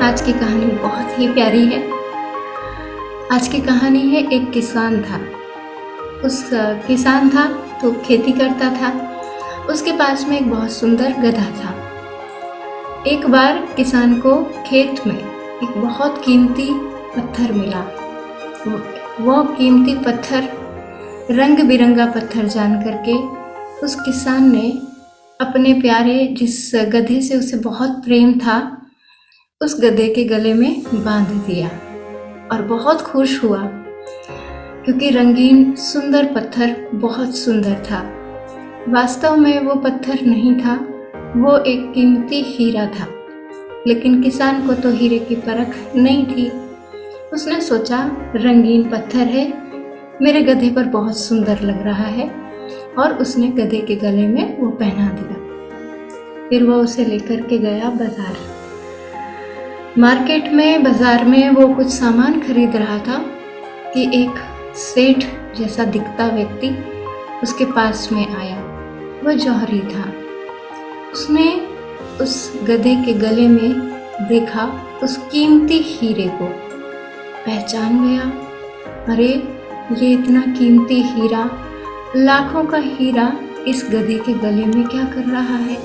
आज की कहानी बहुत ही प्यारी है। आज की कहानी है, एक किसान था। किसान था तो खेती करता था। उसके पास में एक बहुत सुंदर गधा था। एक बार किसान को खेत में एक बहुत कीमती पत्थर मिला। वो कीमती पत्थर, रंग बिरंगा पत्थर जान करके उस किसान ने अपने प्यारे, जिस गधे से उसे बहुत प्रेम था, उस गधे के गले में बांध दिया और बहुत खुश हुआ, क्योंकि रंगीन सुंदर पत्थर बहुत सुंदर था। वास्तव में वो पत्थर नहीं था, वो एक कीमती हीरा था। लेकिन किसान को तो हीरे की परख नहीं थी। उसने सोचा, रंगीन पत्थर है, मेरे गधे पर बहुत सुंदर लग रहा है, और उसने गधे के गले में वो पहना दिया। फिर वो उसे लेकर के गया बाजार। मार्केट में, बाजार में वो कुछ सामान खरीद रहा था कि एक सेठ जैसा दिखता व्यक्ति उसके पास में आया। वह जौहरी था। उसने उस गधे के गले में देखा उस कीमती हीरे को, पहचान गया। अरे, ये इतना कीमती हीरा, लाखों का हीरा इस गधे के गले में क्या कर रहा है।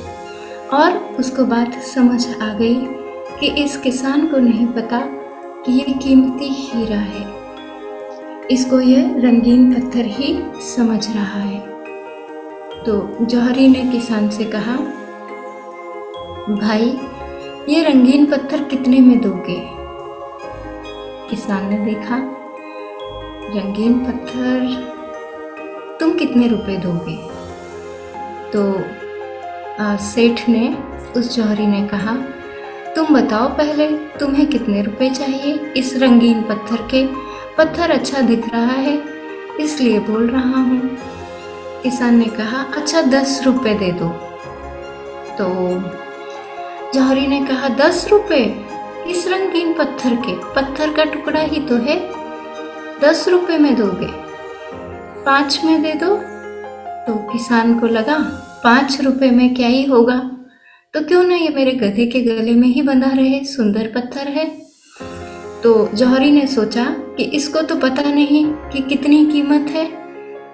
और उसको बात समझ आ गई कि इस किसान को नहीं पता कि ये कीमती हीरा है, इसको ये रंगीन पत्थर ही समझ रहा है। तो जौहरी ने किसान से कहा, भाई, ये रंगीन पत्थर कितने में दोगे? किसान ने देखा, रंगीन पत्थर तुम कितने रुपए दोगे? तो सेठ ने, उस जौहरी ने कहा, तुम बताओ पहले, तुम्हें कितने रुपए चाहिए इस रंगीन पत्थर के? पत्थर अच्छा दिख रहा है, इसलिए बोल रहा हूँ। किसान ने कहा, अच्छा 10 रुपए दे दो। तो जौहरी ने कहा, 10 रुपए इस रंगीन पत्थर के? पत्थर का टुकड़ा ही तो है, 10 रुपए में दोगे? 5 में दे दो। तो किसान को लगा, 5 रुपए में क्या ही होगा, तो क्यों ना ये मेरे गधे के गले में ही बंधा रहे, सुंदर पत्थर है। तो जौहरी ने सोचा कि इसको तो पता नहीं कि कितनी कीमत है,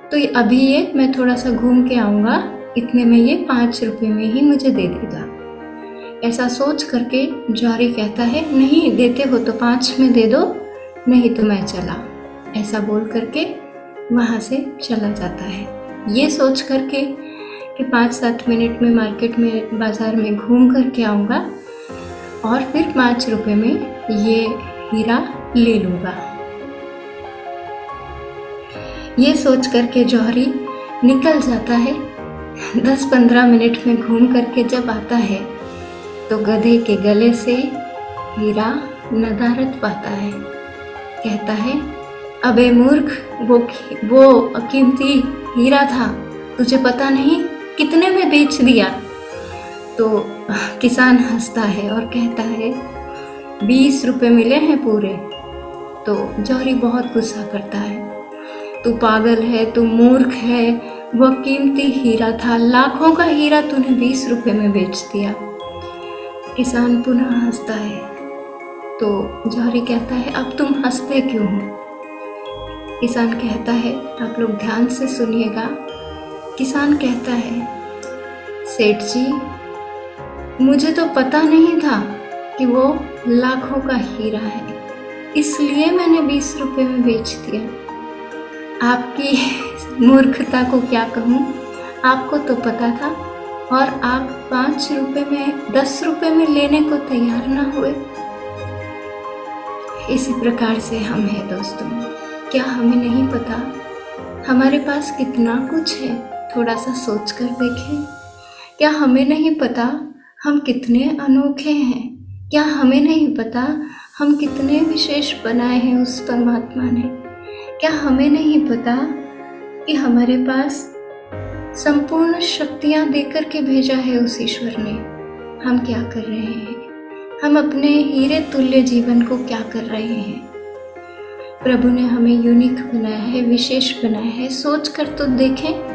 तो अभी ये मैं थोड़ा सा घूम के आऊँगा, इतने में ये 5 रुपए में ही मुझे दे देगा। ऐसा सोच करके जौहरी कहता है, नहीं देते हो तो 5 में दे दो, नहीं तो मैं चला। ऐसा बोल करके वहाँ से चला जाता है, ये सोच करके कि 5-7 मिनट में मार्केट में, बाजार में घूम करके आऊँगा और फिर 5 रुपए में ये हीरा ले लूँगा। ये सोच करके जौहरी निकल जाता है। 10-15 मिनट में घूम करके जब आता है तो गधे के गले से हीरा नदारद पाता है। कहता है, अबे मूर्ख, वो कीमती हीरा था, तुझे पता नहीं कितने में बेच दिया? तो किसान हंसता है और कहता है, 20 रुपए मिले हैं पूरे। तो जौहरी बहुत गुस्सा करता है, तू पागल है, तू मूर्ख है, वह कीमती हीरा था, लाखों का हीरा तूने 20 रुपए में बेच दिया। किसान पुनः हंसता है। तो जौहरी कहता है, अब तुम हंसते क्यों हो? किसान कहता है, आप लोग ध्यान से सुनिएगा। किसान कहता है, सेठ जी, मुझे तो पता नहीं था कि वो लाखों का हीरा है, इसलिए मैंने 20 रुपए में बेच दिया। आपकी मूर्खता को क्या कहूँ, आपको तो पता था और आप 5 रुपए में, 10 रुपए में लेने को तैयार ना हुए। इसी प्रकार से हम हैं दोस्तों। क्या हमें नहीं पता हमारे पास कितना कुछ है? थोड़ा सा सोच कर देखें। क्या हमें नहीं पता हम कितने अनोखे हैं? क्या हमें नहीं पता हम कितने विशेष बनाए हैं उस परमात्मा ने? क्या हमें नहीं पता कि हमारे पास संपूर्ण शक्तियाँ देकर के भेजा है उस ईश्वर ने? हम क्या कर रहे हैं? हम अपने हीरे तुल्य जीवन को क्या कर रहे हैं? प्रभु ने हमें यूनिक बनाया है, विशेष बनाया है। सोच कर तो देखें।